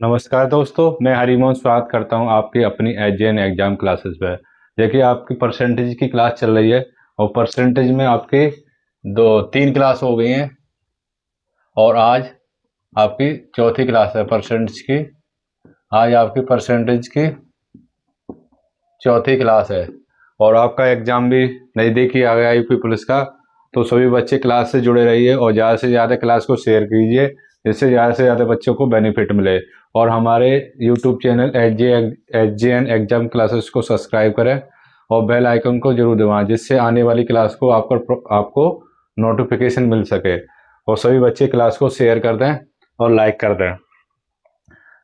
नमस्कार दोस्तों, मैं हरिमोहन स्वागत करता हूं आपकी अपनी एचजेएन एग्जाम क्लासेस पे। देखिए, आपकी परसेंटेज की क्लास चल रही है और परसेंटेज में आपकी दो तीन क्लास हो गई हैं और आज आपकी चौथी क्लास है परसेंटेज की। आज आपकी परसेंटेज की चौथी क्लास है और आपका एग्ज़ाम भी नज़दीक ही आ गया यूपी पुलिस का। तो सभी बच्चे क्लास से जुड़े रहिए और ज़्यादा से ज़्यादा क्लास को शेयर कीजिए, जिससे ज़्यादा से ज़्यादा बच्चों को बेनिफिट मिले। और हमारे यूट्यूब चैनल एचजेएन एग्जाम क्लासेस को सब्सक्राइब करें और बेल आइकन को जरूर दबाएं, जिससे आने वाली क्लास को आपको नोटिफिकेशन मिल सके। और सभी बच्चे क्लास को शेयर कर दें और लाइक कर दें।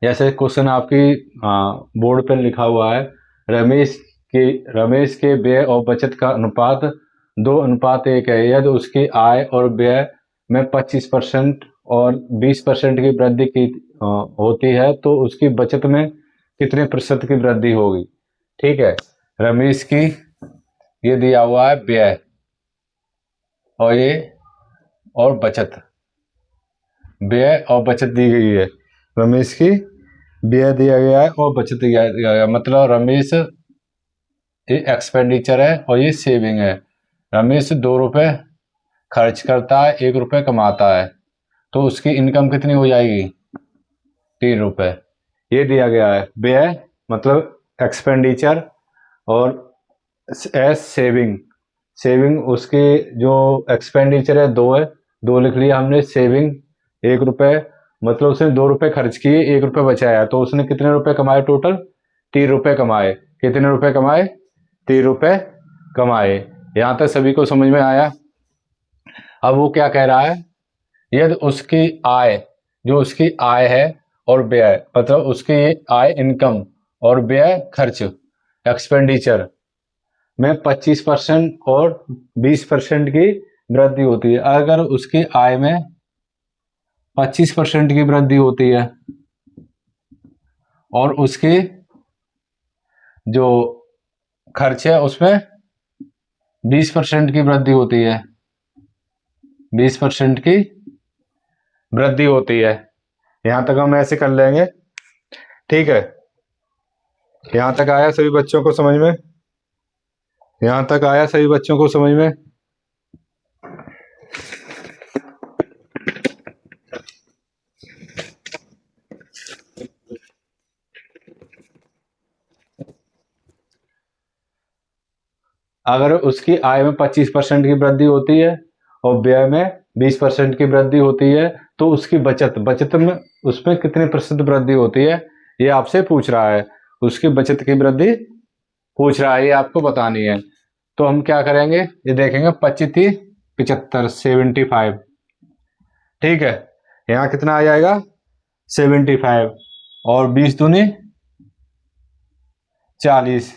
जैसे क्वेश्चन आपकी बोर्ड पर लिखा हुआ है, रमेश रमेश के व्यय और बचत का अनुपात 2:1 है। यदि उसकी आय और व्यय में 25% और 20% की वृद्धि की होती है तो उसकी बचत में कितने प्रतिशत की वृद्धि होगी। ठीक है, रमेश की ये दिया हुआ है व्यय और ये और बचत, व्यय और बचत दी गई है। रमेश की व्यय दिया गया है और बचत दिया गया, मतलब रमेश ये एक्सपेंडिचर है और ये सेविंग है। रमेश 2 रुपये खर्च करता है, 1 रुपये कमाता है, तो उसकी इनकम कितनी हो जाएगी? 3 रुपये। ये दिया गया है व्यय मतलब एक्सपेंडिचर और एस सेविंग। सेविंग उसके जो एक्सपेंडिचर है 2 है, 2 लिख लिया हमने। सेविंग 1 रुपये, मतलब उसने 2 रुपये खर्च किए, 1 रुपये बचाया, तो उसने कितने रुपए कमाए? टोटल 3 रुपये कमाए। कितने रुपए कमाए? 3 रुपये कमाए। यहाँ तक सभी को समझ में आया? अब वो क्या कह रहा है, यदि उसकी आय, जो उसकी आय है और व्यय, मतलब उसकी आय इनकम और व्यय खर्च एक्सपेंडिचर में 25% और 20% की वृद्धि होती है। अगर उसकी आय में 25% की वृद्धि होती है और उसकी जो खर्च है उसमें 20% की वृद्धि होती है, 20% की वृद्धि होती है। यहां तक हम ऐसे कर लेंगे। ठीक है, यहां तक आया सभी बच्चों को समझ में? यहां तक आया सभी बच्चों को समझ में? अगर उसकी आय में 25% की वृद्धि होती है और व्यय में 20% की वृद्धि होती है तो उसकी बचत में उसमें कितने प्रतिशत वृद्धि होती है, ये आपसे पूछ रहा है। उसकी बचत की वृद्धि पूछ रहा है, ये आपको बतानी है। तो हम क्या करेंगे, ये देखेंगे 25 75 75। ठीक है, यहाँ कितना आ जाएगा? 75 और 20 दूनी 40।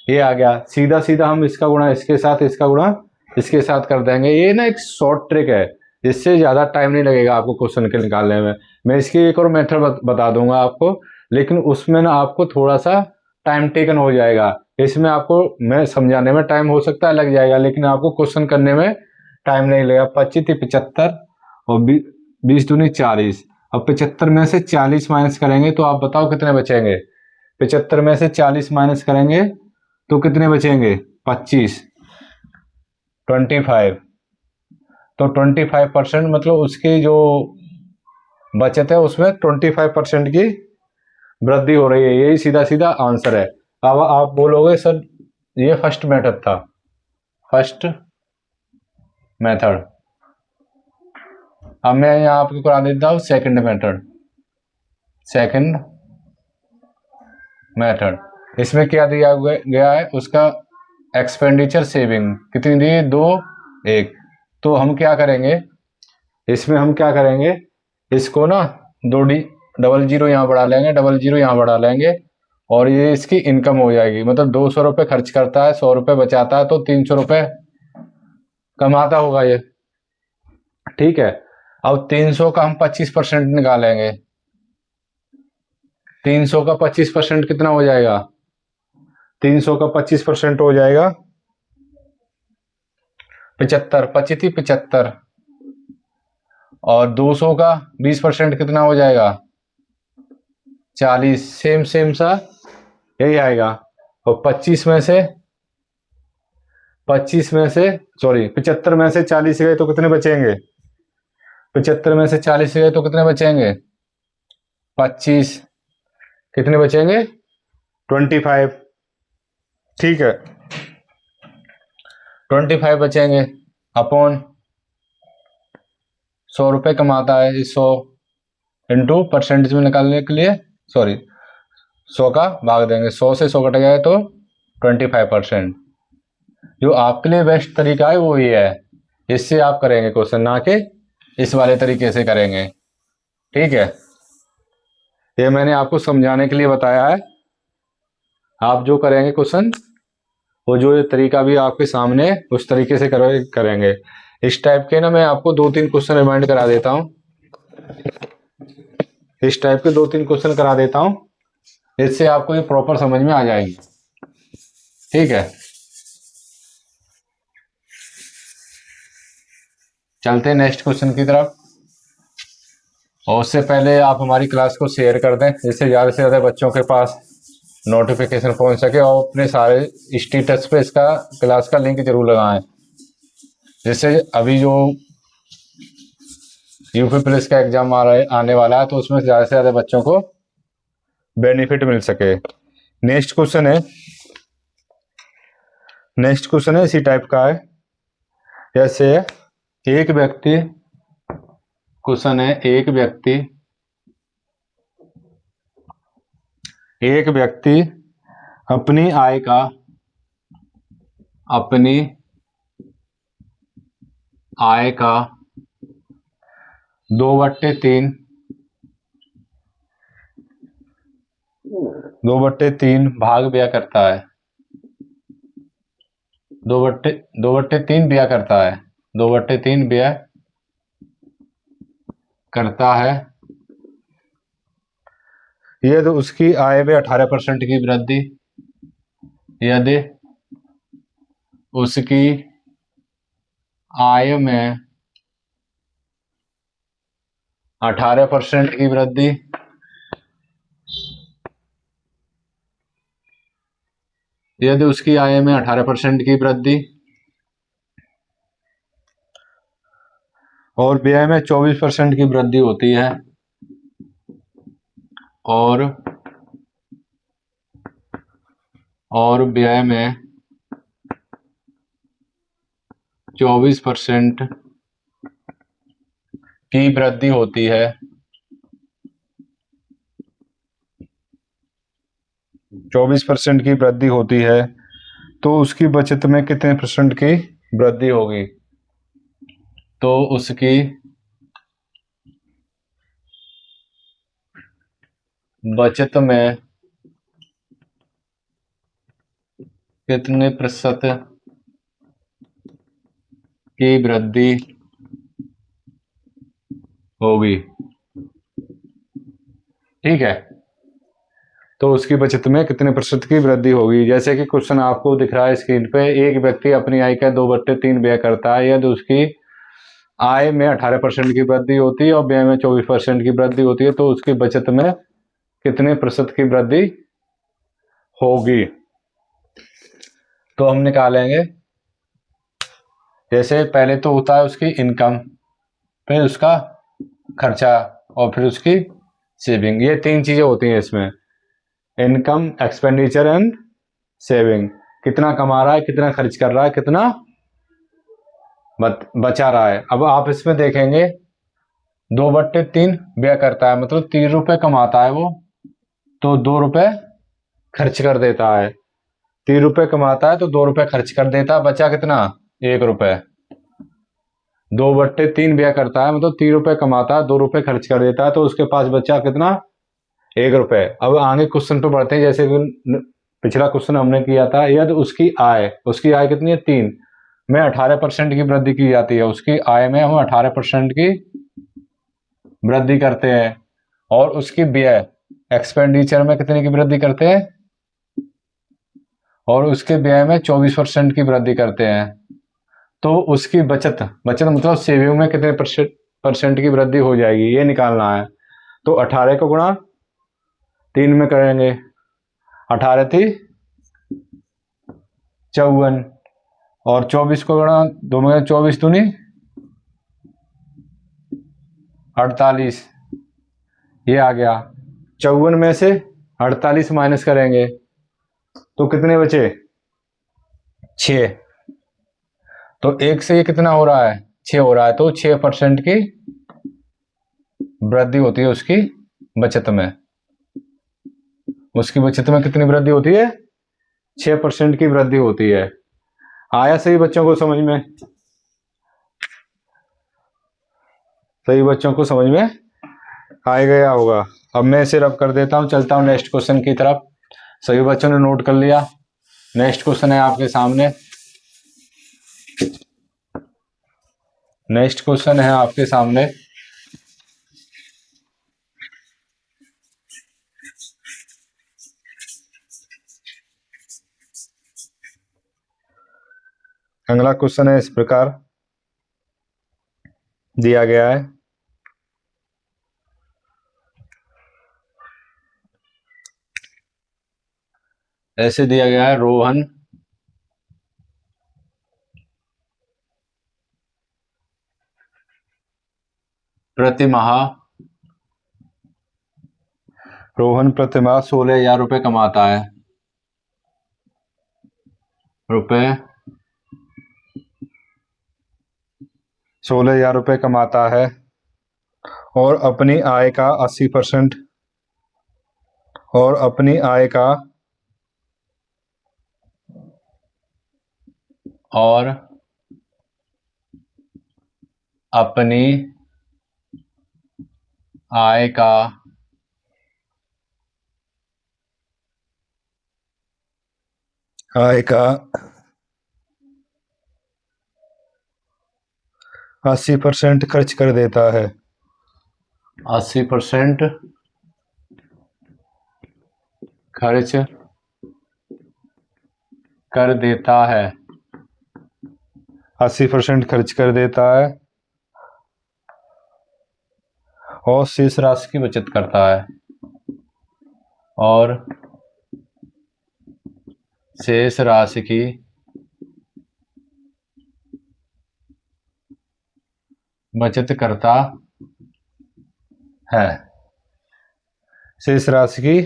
ये आ गया। सीधा सीधा हम इसका गुणा इसके साथ, इसका गुणा इसके साथ कर देंगे। ये ना एक शॉर्ट ट्रिक है, इससे ज़्यादा टाइम नहीं लगेगा आपको क्वेश्चन के निकालने में। मैं इसकी एक और मेथड बता दूंगा आपको, लेकिन उसमें ना आपको थोड़ा सा टाइम टेकन हो जाएगा। इसमें आपको मैं समझाने में टाइम हो सकता है लग जाएगा, लेकिन आपको क्वेश्चन करने में टाइम नहीं लगेगा। 25 75 और 20 दूनी 40। अब 75 में से 40 माइनस करेंगे तो आप बताओ कितने बचेंगे? 75 में से 40 माइनस करेंगे तो कितने बचेंगे? 25 25। तो 25% मतलब उसकी जो बचत है उसमें 25% की वृद्धि हो रही है। यही सीधा सीधा आंसर है। अब आप बोलोगे सर ये फर्स्ट मेथड था, फर्स्ट मेथड। अब मैं यहाँ आपको करा देता हूँ सेकंड मेथड। सेकंड मेथड इसमें क्या दिया गया है, उसका एक्सपेंडिचर सेविंग कितनी दी? 2 1। तो हम क्या करेंगे इसमें, हम क्या करेंगे, इसको ना 00 यहाँ बढ़ा लेंगे, 00 यहाँ बढ़ा लेंगे और ये इसकी इनकम हो जाएगी। मतलब 200 रुपये खर्च करता है, 100 रुपये बचाता है, तो 300 रुपये कमाता होगा ये। ठीक है, अब 300 का हम 25% निकालेंगे। 300 का 25% कितना हो जाएगा? 300 का 25% हो जाएगा 75, 25 75। और 200 का 20% कितना हो जाएगा? 40, सेम सेम सा यही आएगा। और 25 में से 75 में से 40 गए तो कितने बचेंगे? 75 में से 40 गए तो कितने बचेंगे? 25। कितने बचेंगे? 25। ठीक है, 25 बचेंगे अपॉन 100 रुपये कमाता है। इस 100 इंटू परसेंटेज में निकालने के लिए 100 का भाग देंगे। 100 से 100 कट गया तो 25%। जो आपके लिए बेस्ट तरीका है वो ये है, इससे आप करेंगे क्वेश्चन, ना कि इस वाले तरीके से करेंगे। ठीक है, ये मैंने आपको समझाने के लिए बताया है। आप जो करेंगे क्वेश्चन, वो जो ये तरीका भी आपके सामने उस तरीके से करेंगे। इस टाइप के ना मैं आपको 2-3 क्वेश्चन रिमाइंड करा देता हूँ। इस टाइप के 2-3 क्वेश्चन करा देता हूँ, इससे आपको ये प्रॉपर समझ में आ जाएगी। ठीक है, चलते हैं नेक्स्ट क्वेश्चन की तरफ। और उससे पहले आप हमारी क्लास को शेयर कर दें, जिससे ज़्यादा से ज़्यादा बच्चों के पास नोटिफिकेशन पहुंच सके, और अपने सारे स्टेटस पे इसका क्लास का लिंक जरूर लगाएं, जिससे अभी जो यूपी पुलिस का एग्जाम आने वाला है, तो उसमें ज़्यादा से ज़्यादा बच्चों को बेनिफिट मिल सके। नेक्स्ट क्वेश्चन है इसी टाइप का है। जैसे एक व्यक्ति, क्वेश्चन है, एक व्यक्ति अपनी आय का 2/3 भाग व्यय करता है। 2/3 व्यय करता है। यदि उसकी आय में 18% की वृद्धि, यदि उसकी आय में 18% की वृद्धि, यदि उसकी आय में 18% की वृद्धि और व्यय में 24% की वृद्धि होती है, और व्यय में 24% की वृद्धि होती है, 24% की वृद्धि होती है, तो उसकी बचत में कितने % की वृद्धि होगी? तो उसकी बचत में कितने % की वृद्धि होगी? ठीक है, तो उसकी बचत में कितने % की वृद्धि होगी। जैसे कि क्वेश्चन आपको दिख रहा है स्क्रीन पे, एक व्यक्ति अपनी आय का 2/3 व्यय करता है। यदि उसकी आय में 18% की वृद्धि होती है और व्यय में 24% की वृद्धि होती है, तो उसकी बचत में कितने % की वृद्धि होगी? तो हम निकालेंगे। जैसे पहले तो होता है उसकी इनकम, फिर उसका खर्चा, और फिर उसकी सेविंग। ये 3 चीजें होती हैं इसमें, इनकम, एक्सपेंडिचर एंड सेविंग। कितना कमा रहा है, कितना खर्च कर रहा है, कितना बचा रहा है। अब आप इसमें देखेंगे 2/3 व्यय करता है, मतलब 3 रुपए कमाता है वो, तो 2 रुपए खर्च कर देता है। 3 रुपए कमाता है तो 2 रुपए खर्च कर देता है, बचा कितना? 1 रुपए। 2/3 व्यय करता है, मतलब 3 रुपए कमाता है, 2 रुपए खर्च कर देता है, तो उसके पास बचा कितना? 1 रुपए। अब आगे क्वेश्चन पे बढ़ते हैं। जैसे पिछला क्वेश्चन हमने किया था, यदि उसकी आय कितनी है? 3 में 18% की वृद्धि की जाती है। उसकी आय में हम 18% की वृद्धि करते हैं, और उसकी व्यय, एक्सपेंडिचर में कितने की वृद्धि करते हैं, और उसके व्यय में 24% की वृद्धि करते हैं। तो उसकी बचत मतलब सेविंग में कितने % की वृद्धि हो जाएगी, ये निकालना है। तो 18 को गुणा 3 में करेंगे, 18 थी 54, और 24 को गणा 2 में 24 दूनी 48, ये आ गया। 54 में से 48 माइनस करेंगे तो कितने बचे? 6। तो 1 से ये कितना हो रहा है? 6 हो रहा है। तो 6% की वृद्धि होती है उसकी बचत में। उसकी बचत में कितनी वृद्धि होती है? 6% की वृद्धि होती है। आया सही बच्चों को समझ में? सही बच्चों को समझ में आ गया होगा। अब मैं इसे रब कर देता हूं, चलता हूं नेक्स्ट क्वेश्चन की तरफ। सभी बच्चों ने नोट कर लिया? नेक्स्ट क्वेश्चन है आपके सामने। नेक्स्ट क्वेश्चन है आपके सामने। अगला क्वेश्चन है इस प्रकार दिया गया है। ऐसे दिया गया है, रोहन प्रति माह 16,000 रुपये कमाता है। 16,000 रुपये कमाता है और अपनी आय का 80% और अपनी आय का और अपनी आय का 80% खर्च कर देता है। 80% खर्च कर देता है। 80% खर्च कर देता है और शेष राशि की बचत करता है। और शेष राशि की बचत करता है। शेष राशि की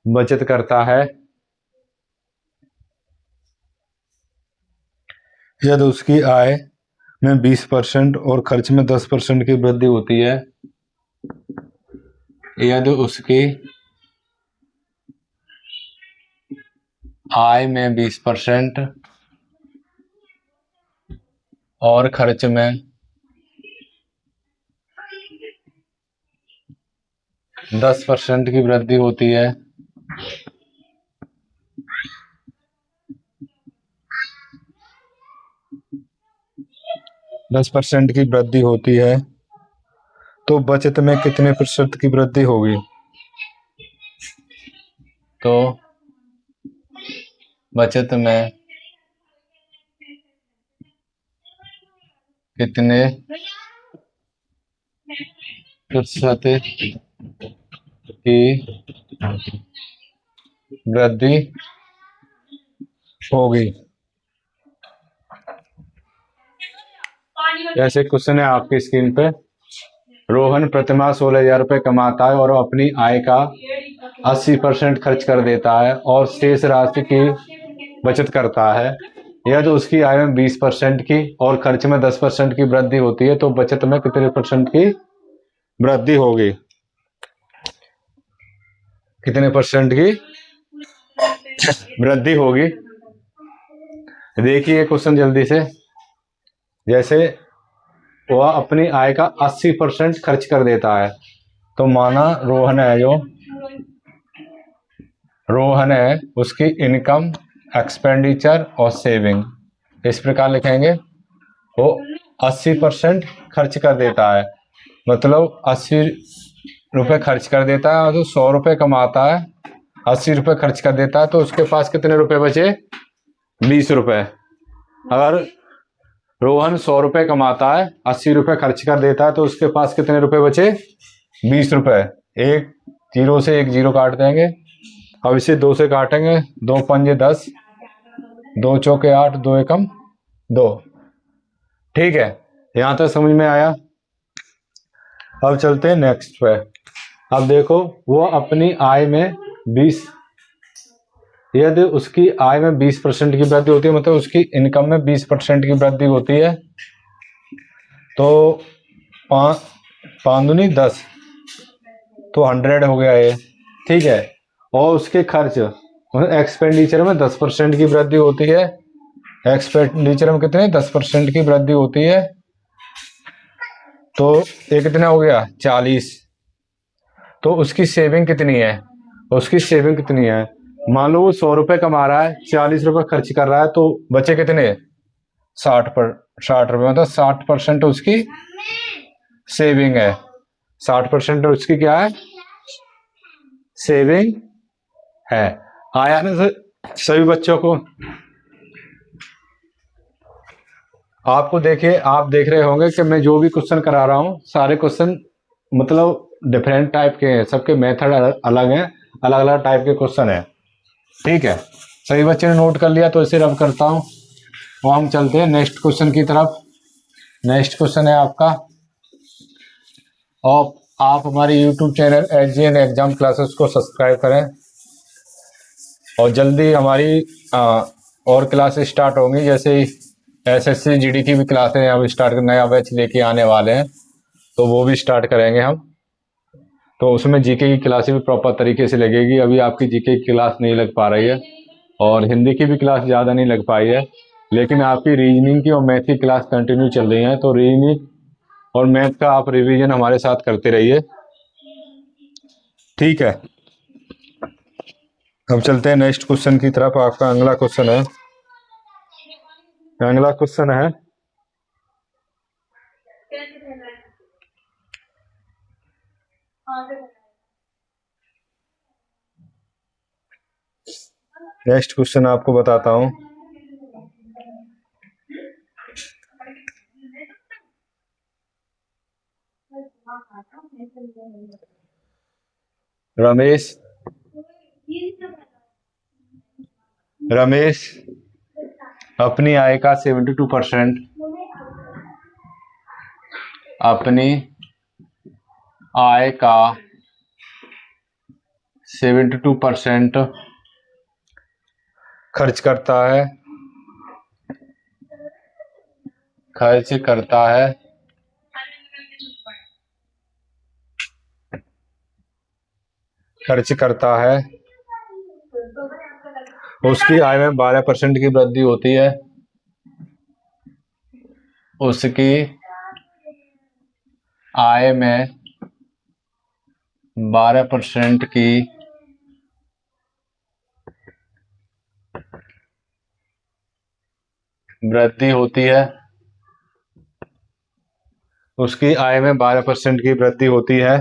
बचत करता है यदि उसकी आय में 20% और खर्च में 10% की वृद्धि होती है। यदि उसकी आय में 20% और खर्च में 10% की वृद्धि होती है। 10% की वृद्धि होती है तो बचत में कितने प्रतिशत की वृद्धि होगी? तो बचत में कितने प्रतिशत की वृद्धि होगी? जैसे क्वेश्चन है आपकी स्क्रीन पे, रोहन प्रतिमाह 16,000 रुपये कमाता है और अपनी आय का 80% खर्च कर देता है और शेष राशि की बचत करता है। यदि उसकी आय में 20% की और खर्च में 10% की वृद्धि होती है तो बचत में कितने % की वृद्धि होगी? कितने % की वृद्धि होगी? देखिए क्वेश्चन जल्दी से। जैसे वह अपनी आय का 80% खर्च कर देता है, तो माना रोहन है, उसकी इनकम, एक्सपेंडिचर और सेविंग इस प्रकार लिखेंगे। वो 80% खर्च कर देता है, मतलब 80 रुपये खर्च कर देता है और तो 100 रुपये कमाता है, 80 रुपये खर्च कर देता है तो उसके पास कितने रुपए बचे? 20 रुपये। अगर रोहन 100 रुपये कमाता है, 80 रुपये खर्च कर देता है तो उसके पास कितने रुपए बचे? 20 रुपये। एक जीरो से एक जीरो काट देंगे। अब इसे 2 से काटेंगे, 2 पंजे 10, 2 चौके 8, 2 एकम 2। ठीक है, यहाँ तक समझ में आया। अब चलते हैं नेक्स्ट पे। अब देखो, वो अपनी आय में 20, यदि उसकी आय में 20% की वृद्धि होती है, मतलब उसकी इनकम में 20% की वृद्धि होती है, तो 5 दूनी 10, तो 100 हो गया ये। ठीक है, और उसके खर्च एक्सपेंडिचर में 10% की वृद्धि होती है। एक्सपेंडिचर में कितने 10% की वृद्धि होती है, तो ये कितना हो गया 40। तो उसकी सेविंग कितनी है, उसकी सेविंग कितनी है, मान लो वो 100 रुपये कमा रहा है, 40 रुपये खर्च कर रहा है, तो बचे कितने 60 रुपये, मतलब 60% उसकी सेविंग है। 60% उसकी क्या है, सेविंग है। आया ना सभी बच्चों को। आपको देखिए, आप देख रहे होंगे कि मैं जो भी क्वेश्चन करा रहा हूँ, सारे क्वेश्चन मतलब डिफरेंट टाइप के हैं, सबके मेथड अलग हैं, अलग अलग टाइप के क्वेश्चन है। ठीक है, सभी बच्चे ने नोट कर लिया, तो इसे रब करता हूँ और हम चलते हैं नेक्स्ट क्वेश्चन की तरफ। नेक्स्ट क्वेश्चन है आपका, और आप हमारे यूट्यूब चैनल एसजीएन एग्जाम क्लासेस को सब्सक्राइब करें, और जल्दी हमारी और क्लासेस स्टार्ट होंगी, जैसे एसएससी जीडी की भी क्लासें अब स्टार्ट, नया बैच लेके आने वाले हैं, तो वो भी स्टार्ट करेंगे हम। तो उसमें जीके की क्लासेस भी प्रॉपर तरीके से लगेगी। अभी आपकी जीके की क्लास नहीं लग पा रही है, और हिंदी की भी क्लास ज़्यादा नहीं लग पाई है, लेकिन आपकी रीजनिंग की और मैथ की क्लास कंटिन्यू चल रही है। तो रीजनिंग और मैथ का आप रिवीजन हमारे साथ करते रहिए। ठीक है, अब चलते हैं नेक्स्ट क्वेश्चन की तरफ। आपका अगला क्वेश्चन है, अगला क्वेश्चन है नेक्स्ट क्वेश्चन आपको बताता हूं। रमेश अपनी आय का 72%, अपनी आय का 72% खर्च करता है, खर्च करता है, खर्च करता है। उसकी आय में 12% की वृद्धि होती है, उसकी आय में 12% की वृद्धि होती है, उसकी आय में 12% की वृद्धि होती है,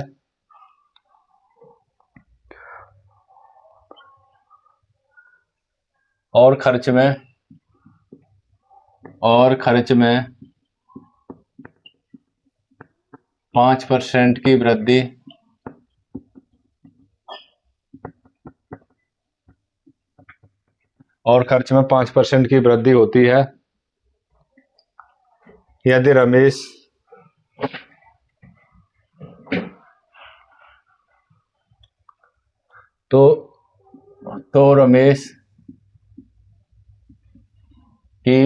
और खर्च में 5% की वृद्धि और खर्च में 5% की वृद्धि होती है। यदि रमेश तो रमेश की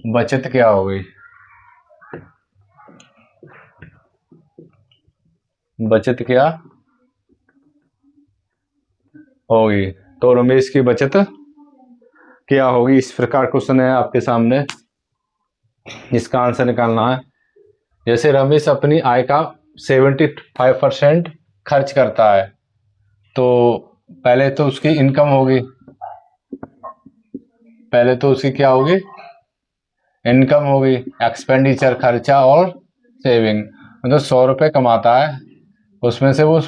बचत क्या हो गई, बचत क्या होगी, तो रमेश की बचत क्या होगी, इस प्रकार क्वेश्चन है आपके सामने, इसका आंसर निकालना है। जैसे रमेश अपनी आय का 75% खर्च करता है, तो पहले तो उसकी इनकम होगी, पहले तो उसकी क्या होगी, इनकम होगी, एक्सपेंडिचर खर्चा और सेविंग। मतलब 100 रुपये कमाता है, उसमें से वो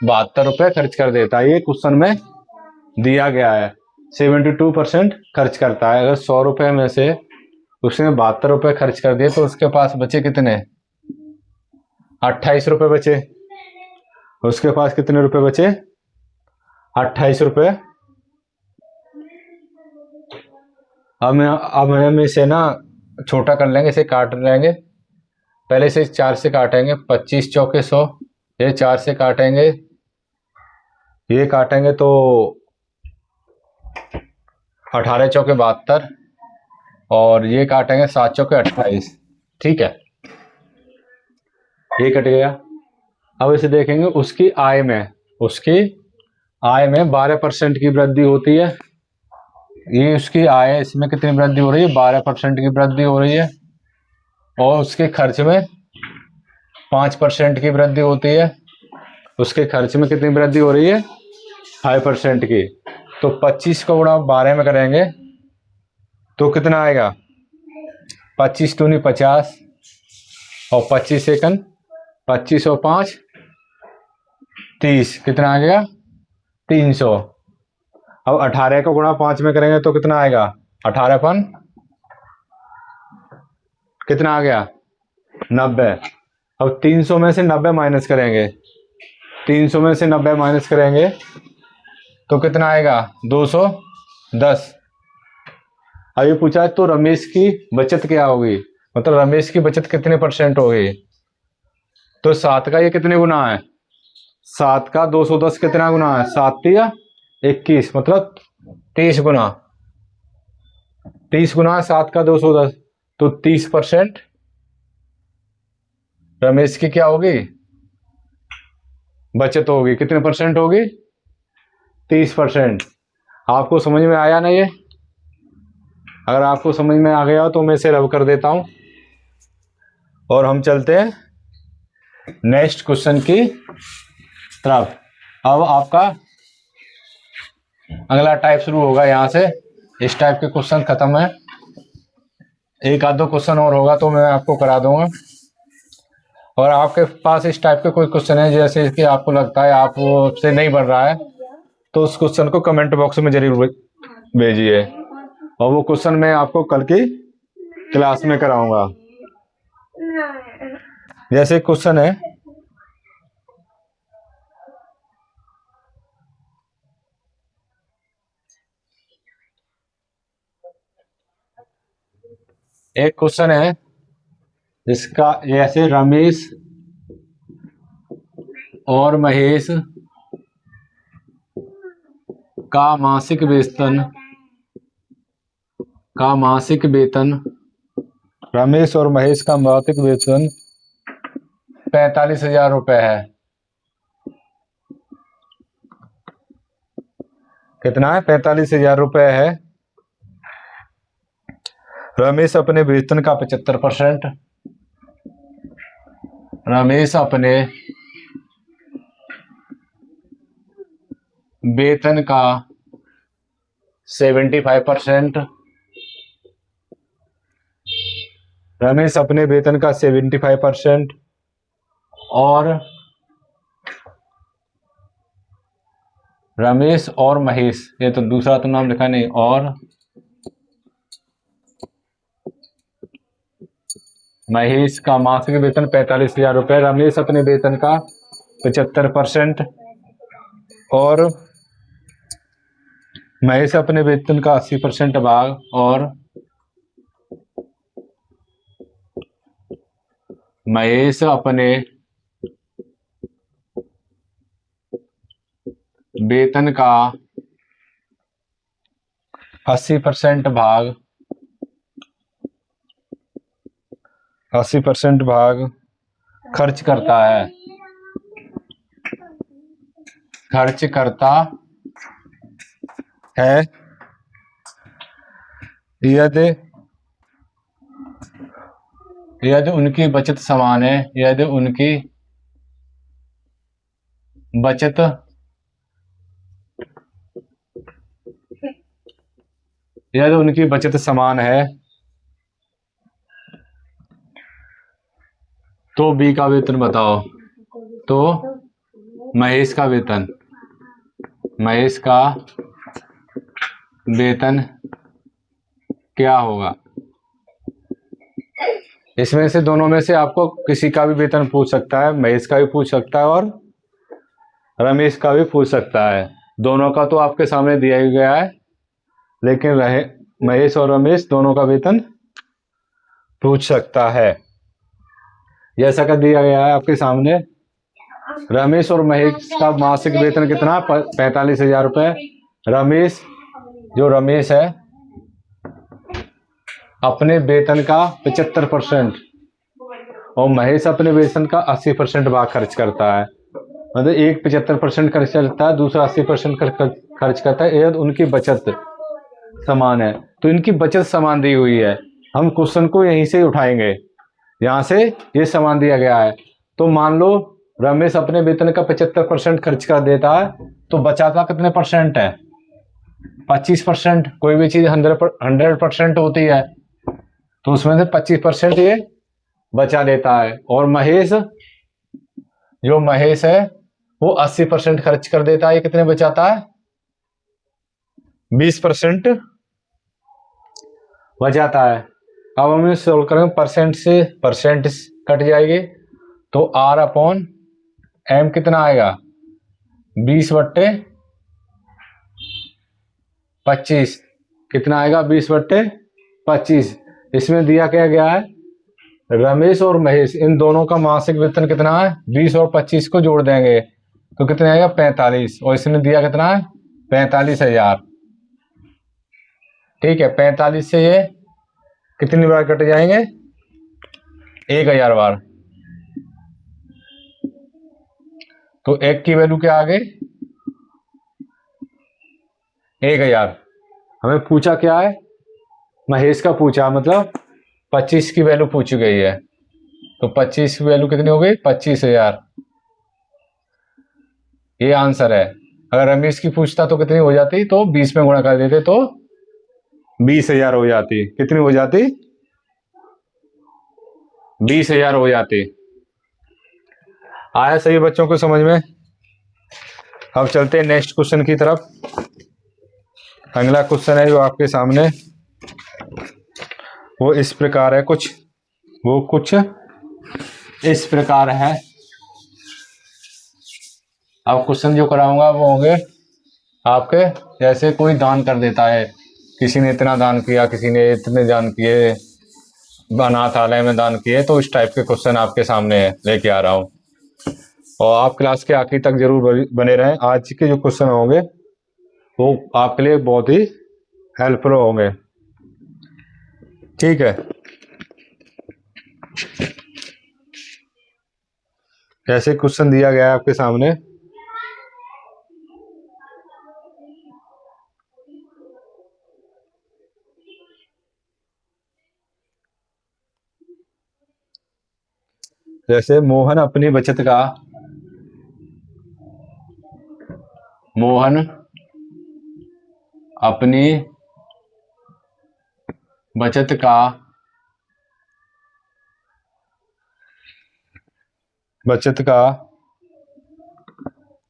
72 रुपये खर्च कर देता है। ये क्वेश्चन में दिया गया है, 72% खर्च करता है। अगर 100 रुपये में से उसने 72 रुपये खर्च कर दिए, तो उसके पास बचे कितने 28 रुपये बचे। उसके पास कितने रुपए बचे? 28 रुपये। अब हम इसे ना छोटा कर लेंगे, इसे काट लेंगे। पहले इसे 4 से काटेंगे, 25 चौके 100। ये 4 से काटेंगे, ये काटेंगे तो 18 चौके 72, और ये काटेंगे 7 चौके 28। ठीक है, ये कट गया। अब इसे देखेंगे उसकी आय में 12% की वृद्धि होती है। ये उसकी आय, इसमें कितनी वृद्धि हो रही है? 12% की वृद्धि हो रही है। और उसके खर्च में 5% की वृद्धि होती है। उसके खर्च में कितनी वृद्धि हो रही है? 5% की। तो 25 को गुणा 12 में करेंगे तो कितना आएगा? 25 दूनी 50, और 25 एकन 25 और 5 30, कितना आ गया? 300। अब 18 को गुणा 5 में करेंगे तो कितना आएगा? 18 कितना आ गया? 90। अब 300 में से 90 माइनस करेंगे, 300 में से 90 माइनस करेंगे तो कितना आएगा? 210। अब ये पूछा है तो रमेश की बचत क्या होगी, मतलब रमेश की बचत कितने % होगी? तो 7 का ये कितने गुना है? 7 का 210 कितना गुना है? 7 या 21, मतलब 30 गुना। 30 गुना 7 का 210, तो 30% रमेश की क्या होगी? बचत होगी। कितने % होगी? 30%। आपको समझ में आया ना ये? अगर आपको समझ में आ गया हो तो मैं इसे रब कर देता हूं, और हम चलते हैं नेक्स्ट क्वेश्चन की तरफ। अब आपका अगला टाइप शुरू होगा यहां से। इस टाइप के क्वेश्चन खत्म है, एक आध दो क्वेश्चन और होगा तो मैं आपको करा दूंगा। और आपके पास इस टाइप के कोई क्वेश्चन है जैसे कि आपको लगता है आपसे नहीं बन रहा है, तो उस क्वेश्चन को कमेंट बॉक्स में जरूर भेजिए, और वो क्वेश्चन मैं आपको कल की क्लास में कराऊंगा। जैसे क्वेश्चन है, एक क्वेश्चन है जिसका जैसे रमेश और महेश का मासिक वेतन रमेश और महेश का मासिक वेतन 45,000 रुपये है। कितना है? 45,000 रुपये है। रमेश अपने वेतन का 75%, रमेश अपने वेतन का 75%, रमेश अपने वेतन का 75%, और रमेश और महेश, ये तो दूसरा तो नाम लिखा नहीं, और महेश का मासिक वेतन 45,000 रुपये, रमेश अपने वेतन का 75%, और महेश अपने वेतन का 80% भाग, और महेश अपने वेतन का 80% भाग 80% भाग खर्च करता है, खर्च करता है। यदि उनकी बचत समान है, यदि उनकी बचत समान है तो बी का वेतन बताओ। तो महेश का वेतन क्या होगा? इसमें से दोनों में से आपको किसी का भी वेतन पूछ सकता है, महेश का भी पूछ सकता है और रमेश का भी पूछ सकता है। दोनों का तो आपके सामने दिया ही गया है, लेकिन रहे महेश और रमेश दोनों का वेतन पूछ सकता है। जैसा कि दिया गया है आपके सामने, रमेश और महेश का मासिक वेतन कितना, 45,000 रुपये। रमेश है अपने वेतन का 75% और महेश अपने वेतन का 80% भाग खर्च करता है। मतलब एक 75% खर्च करता है, दूसरा 80% खर्च करता है। यदि उनकी बचत समान है तो इनकी बचत समान दी हुई है। हम क्वेश्चन को यहीं से उठाएंगे, यहाँ से ये समान दिया गया है। तो मान लो रमेश अपने वेतन का 75% खर्च कर देता है, तो बचाता कितने परसेंट है, 25%। कोई भी चीज 100% होती है तो उसमें से 25% ये बचा लेता है। और महेश है वो 80% खर्च कर देता है। ये कितने बचाता है, 20% बचाता है। अब हम सोल्व करेंगे, परसेंट से परसेंट कट जाएगी तो R/M कितना आएगा, 20/25। कितना आएगा, 20/25। इसमें दिया क्या गया है, रमेश और महेश इन दोनों का मासिक वेतन कितना है, 20 और 25 को जोड़ देंगे तो कितना आएगा, 45। और इसने दिया कितना है, 45,000। ठीक है, 45 से ये कितनी बार कट जाएंगे, 1,000 बार। तो एक की वैल्यू क्या आ गई, 1,000। हमें पूछा क्या है, महेश का पूछा, मतलब 25 की वैल्यू पूछी गई है। तो 25 की वैल्यू कितनी हो गई, 25,000। ये आंसर है। अगर रमेश की पूछता तो कितनी हो जाती, तो 20 में गुणा कर देते तो 20,000 हो जाती। कितनी हो जाती, 20,000 हो जाती। आया सभी बच्चों को समझ में। अब चलते हैं नेक्स्ट क्वेश्चन की तरफ। अगला क्वेश्चन है जो आपके सामने, वो इस प्रकार है, कुछ इस प्रकार है। अब क्वेश्चन जो कराऊंगा वो होंगे आपके, जैसे कोई दान कर देता है, किसी ने इतना दान किया, किसी ने इतने दान किए, अनाथालय में दान किए। तो इस टाइप के क्वेश्चन आपके सामने लेके आ रहा हूँ और आप क्लास के आखिर तक जरूर बने रहें। आज के जो क्वेश्चन होंगे वो आपके लिए बहुत ही हेल्पफुल होंगे। ठीक है, ऐसे क्वेश्चन दिया गया है आपके सामने। जैसे मोहन अपनी बचत का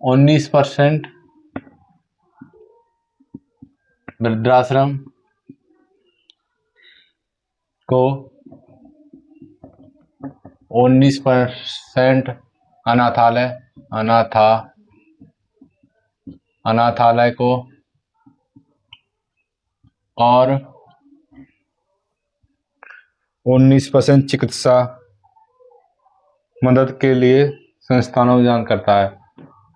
19% वृद्धाश्रम को, 19% अनाथालय को और 19% चिकित्सा मदद के लिए संस्थानों में दान करता है।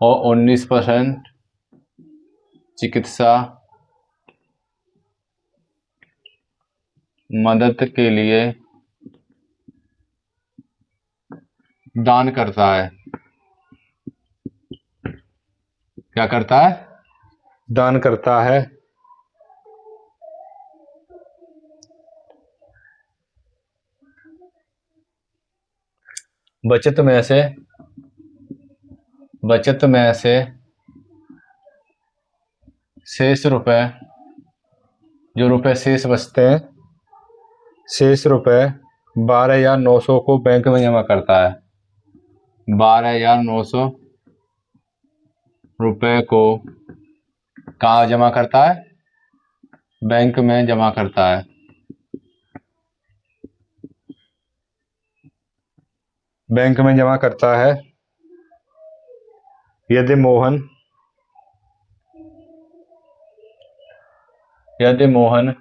और 19% चिकित्सा मदद के लिए दान करता है। क्या करता है, दान करता है। बचत में से शेष रुपए, जो रुपए शेष बचते हैं, शेष रुपए 12,900 को बैंक में जमा करता है। 12,900 रुपए को कहाँ जमा करता है, बैंक में जमा करता है। बैंक में जमा करता है यदि मोहन यदि मोहन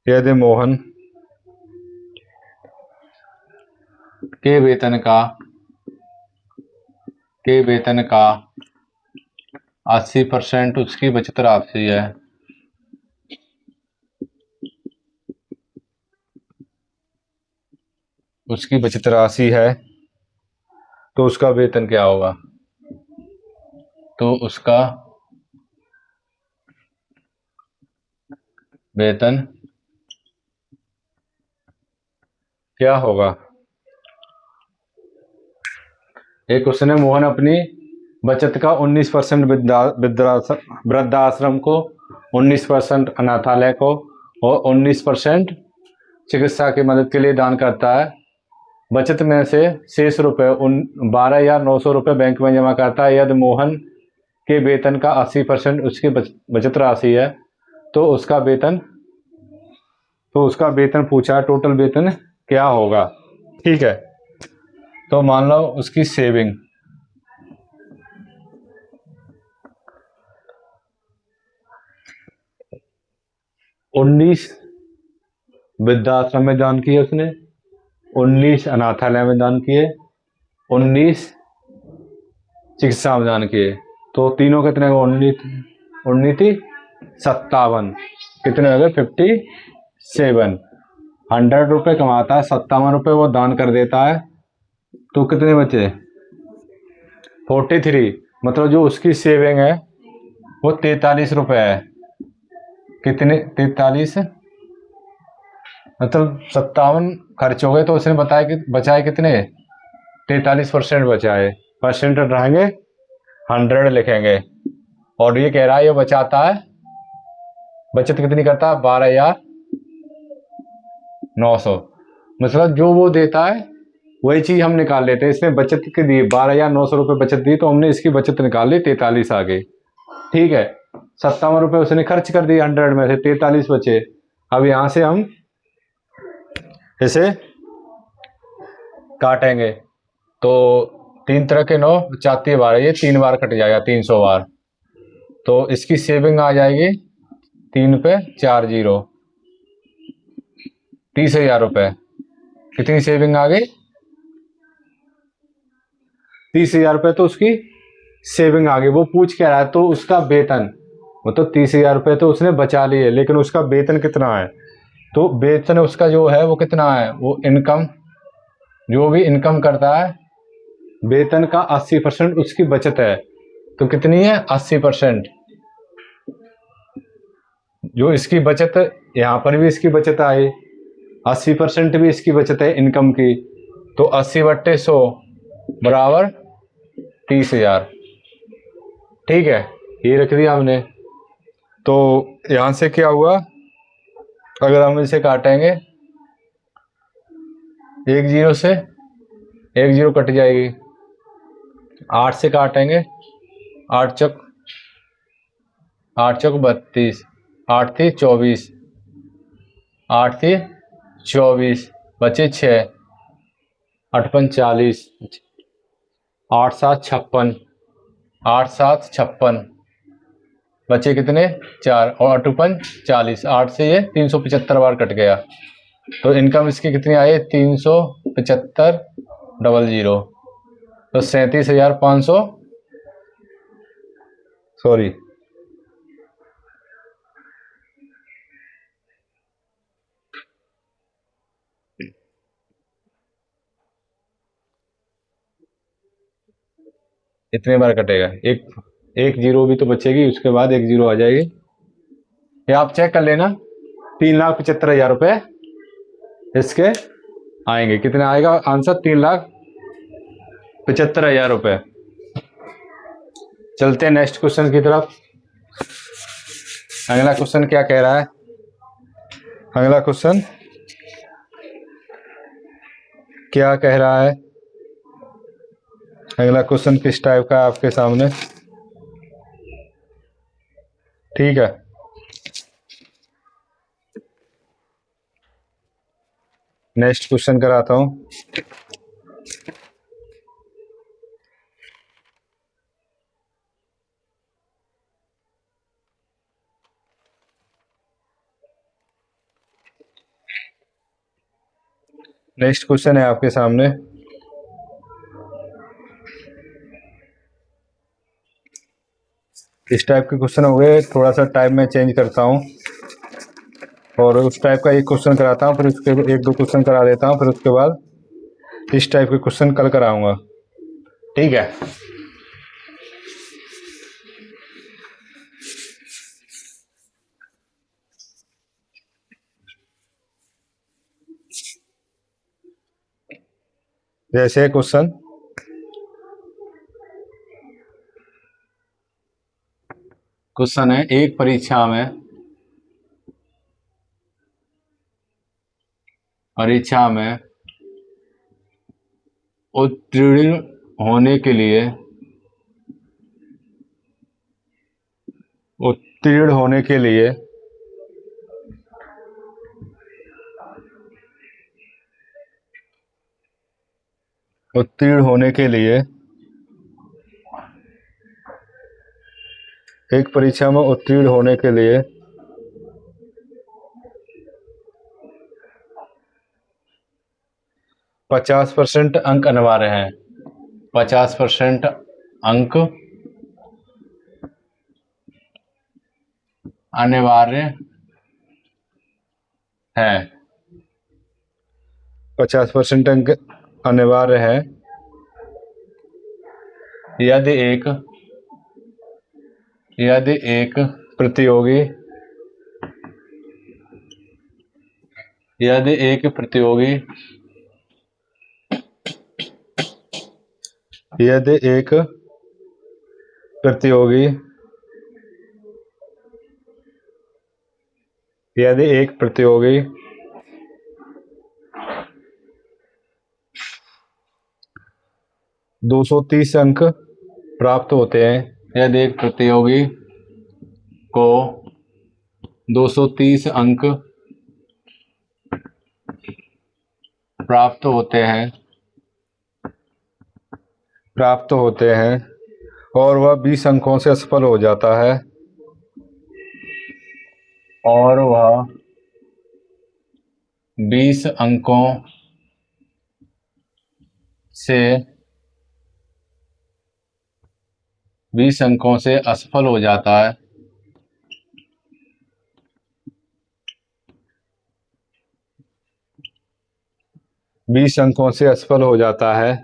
यदि मोहन के वेतन का 80% उसकी बचत राशि है, उसकी बचत राशि है, तो उसका वेतन क्या होगा? तो उसका वेतन क्या होगा? एक क्वेश्चन है, मोहन अपनी बचत का 19% वृद्धाश्रम को, 19% अनाथालय को और 19% चिकित्सा की मदद के लिए दान करता है। बचत में से शेष रुपए 12,900 रुपये बैंक में जमा करता है। यदि मोहन के वेतन का 80% उसकी बचत राशि है, तो उसका वेतन पूछा, टोटल वेतन क्या होगा? ठीक है, तो मान लो उसकी सेविंग 19 वृद्धाश्रम में दान किए उसने, 19 अनाथालय में दान किए, 19 चिकित्सा में दान किए, तो तीनों कितने? 19 57, कितने हो गए? 57। 100 रुपये कमाता है, 57 रुपये वो दान कर देता है, तो कितने बचे? 43। मतलब जो उसकी सेविंग है वो 43 रुपये है। कितने? 43, मतलब 57 खर्च हो गए, तो उसने बताया कि बचाए कितने? 43% बचाए। परसेंट रहेंगे 100 लिखेंगे, और ये कह रहा है ये बचाता है, बचत कितनी करता है? 12,900। मतलब जो वो देता है वही चीज हम निकाल लेते हैं। इसने बचत के दी 12,900 रुपये बचत दी, तो हमने इसकी बचत निकाल ली 43 आ गई। ठीक है, 57 रुपये उसने खर्च कर दिए, 100 में से 43 बचे। अब यहां से हम इसे काटेंगे, तो 3 तरह के 9 चाती बार, ये 3 बार कट जाएगा, 300 बार। तो इसकी सेविंग आ जाएगी 3 पे 4 जीरो, 30,000 रुपये। कितनी सेविंग आ गई? 30,000 रुपये तो उसकी सेविंग आ गई। वो पूछ क्या रहा है? तो उसका वेतन, मतलब 30,000 रुपये तो उसने बचा लिए, लेकिन उसका वेतन कितना है? तो वेतन उसका जो है वो कितना है? वो इनकम, जो भी इनकम करता है, वेतन का 80% उसकी बचत है, तो कितनी है? 80%। जो इसकी बचत, यहाँ पर भी इसकी बचत आई, 80% भी इसकी बचत है इनकम की, तो 80/100 बराबर 30,000। ठीक है, ये रख दिया हमने। तो यहाँ से क्या हुआ? अगर हम इसे काटेंगे, 1 जीरो से 1 जीरो कट जाएगी, 8 से काटेंगे, 8 चौक 32, 8 थी 24, 8 थी 24, बचे 6, 8 पंच 40, 8 7 56, 8 7 56, बचे कितने? 4, और 8 पंच 40, 8 से ये 375 बार कट गया। तो इनकम इसकी कितनी आई? 375,000, तो 37,500, सॉरी, इतने बार कटेगा। एक जीरो भी तो बचेगी, उसके बाद 1 जीरो आ जाएगी। ये आप चेक कर लेना। 3,75,000 रुपये इसके आएंगे। कितना आएगा आंसर? 3,75,000 रुपये। चलते हैं नेक्स्ट क्वेश्चन की तरफ। अगला क्वेश्चन क्या कह रहा है? अगला क्वेश्चन क्या कह रहा है? अगला क्वेश्चन किस टाइप का है आपके सामने? ठीक है, नेक्स्ट क्वेश्चन कराता हूँ। नेक्स्ट क्वेश्चन है आपके सामने। इस टाइप के क्वेश्चन हो गए, थोड़ा सा टाइप में चेंज करता हूँ और उस टाइप का एक क्वेश्चन कराता हूँ, फिर उसके एक दो क्वेश्चन करा देता हूँ, फिर उसके बाद इस टाइप के क्वेश्चन कल कराऊंगा। ठीक है। जैसे क्वेश्चन है, एक परीक्षा में उत्तीर्ण होने के लिए उत्तीर्ण होने के लिए उत्तीर्ण होने के लिए एक परीक्षा में उत्तीर्ण होने के लिए 50% अंक अनिवार्य हैं। 50% अंक अनिवार्य है। 50% अंक अनिवार्य है यदि एक प्रतियोगी यदि एक प्रतियोगी यदि एक प्रतियोगी यदि एक प्रतियोगी 230 अंक प्राप्त होते हैं, यदि एक प्रतियोगी को 230 अंक प्राप्त होते हैं और वह 20 अंकों से असफल हो जाता है और वह 20 अंकों से 20 अंकों से असफल हो जाता है,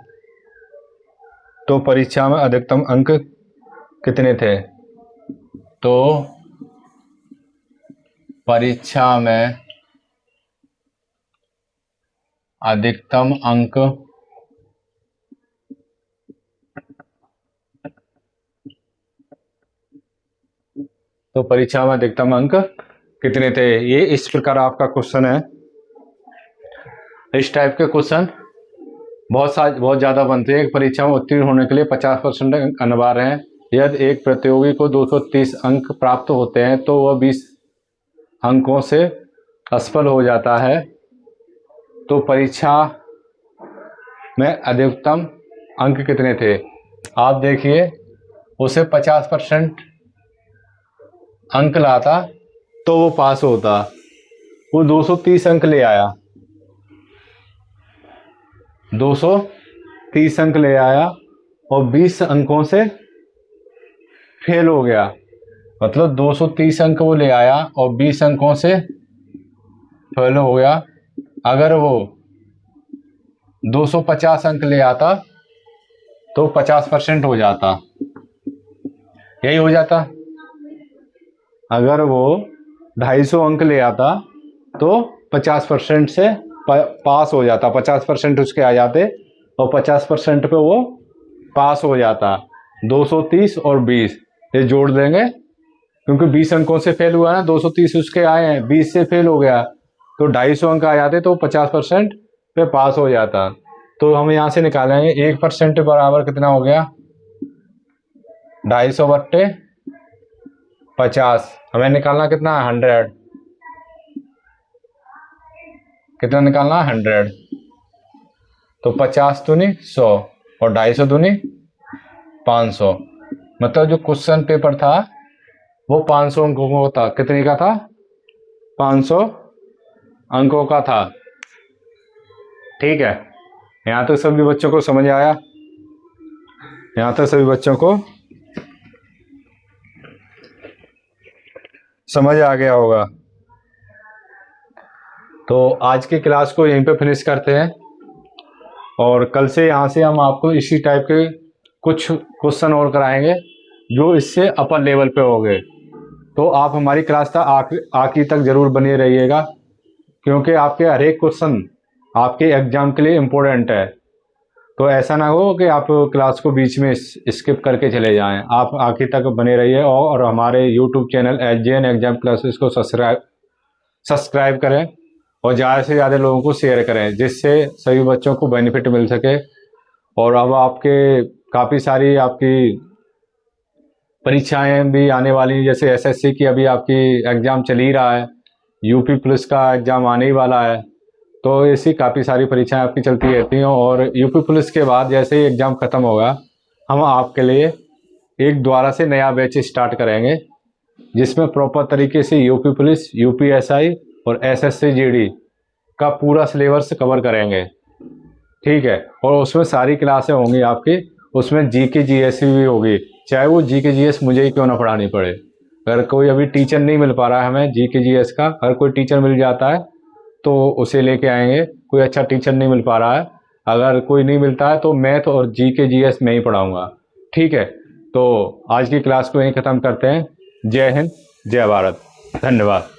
तो परीक्षा में अधिकतम अंक कितने थे? तो परीक्षा में अधिकतम अंक कितने थे? ये इस प्रकार आपका क्वेश्चन है। इस टाइप के क्वेश्चन बहुत ज़्यादा बनते हैं। एक परीक्षा में उत्तीर्ण होने के लिए 50% अंक अनिवार्य हैं। यदि एक प्रतियोगी को 230 अंक प्राप्त होते हैं तो वह 20 अंकों से असफल हो जाता है, तो परीक्षा में अधिकतम अंक कितने थे? आप देखिए, उसे 50% अंक लाता तो वो पास होता। वो 230 अंक ले आया, 230 अंक ले आया और 20 अंकों से फेल हो गया। मतलब 230 अंक वो ले आया और 20 अंकों से फेल हो गया। अगर वो 250 अंक ले आता तो 50% हो जाता, यही हो जाता। अगर वो 250 अंक ले आता तो 50% से पास हो जाता, 50% उसके आ जाते और 50% पे वो पास हो जाता। 230 और 20 ये जोड़ देंगे, क्योंकि 20 अंकों से फेल हुआ ना, 230 उसके आए हैं, 20 से फेल हो गया तो 250 अंक आ जाते, तो 50% पे पास हो जाता। तो हम यहाँ से निकालेंगे 1% बराबर कितना हो गया? 250 बट्टे 50। हमें निकालना कितना है? 100। कितना निकालना, 100। तो 50 दूनी 100 और 250 दूनी 500। मतलब जो क्वेश्चन पेपर था वो 500 अंकों का था। कितने का था, 500 अंकों का था। ठीक है, यहाँ तक सभी बच्चों को समझ आया? यहाँ तक सभी बच्चों को समझ आ गया होगा। तो आज की क्लास को यहीं पे फिनिश करते हैं और कल से यहाँ से हम आपको इसी टाइप के कुछ क्वेश्चन और कराएंगे जो इससे अपर लेवल पे होंगे। तो आप हमारी क्लास तक आखिर तक जरूर बने रहिएगा, क्योंकि आपके हर एक क्वेश्चन आपके एग्जाम के लिए इम्पोर्टेंट है। तो ऐसा ना हो कि आप क्लास को बीच में स्किप करके चले जाएं। आप आखिर तक बने रहिए और हमारे यूट्यूब चैनल एसजेएन एग्जाम क्लासेस को सब्सक्राइब करें और ज़्यादा से ज़्यादा लोगों को शेयर करें, जिससे सभी बच्चों को बेनिफिट मिल सके। और अब आपके काफ़ी सारी आपकी परीक्षाएं भी आने वाली हैं, जैसे एसएससी की अभी आपकी एग्ज़ाम चल ही रहा है, यूपी पुलिस का एग्ज़ाम आने ही वाला है। तो ऐसी काफ़ी सारी परीक्षाएं आपकी चलती रहती हैं और यूपी पुलिस के बाद जैसे ही एग्ज़ाम ख़त्म होगा, हम आपके लिए एक दोबारा से नया बैच स्टार्ट करेंगे, जिसमें प्रॉपर तरीके से यूपी पुलिस, यूपीएसआई और एसएससी जीडी का पूरा सिलेबस कवर करेंगे। ठीक है, और उसमें सारी क्लासें होंगी आपकी, उसमें जीके जीएस भी होगी, चाहे वो जीके जीएस मुझे ही क्यों ना पढ़ानी पड़े। अगर कोई अभी टीचर नहीं मिल पा रहा है हमें जीके जीएस का, अगर कोई टीचर मिल जाता है तो उसे लेके आएंगे। कोई अच्छा टीचर नहीं मिल पा रहा है, अगर कोई नहीं मिलता है तो मैथ और जीके जीएस में ही पढ़ाऊँगा। ठीक है, तो आज की क्लास को यहीं ख़त्म करते हैं। जय हिंद, जय भारत, धन्यवाद।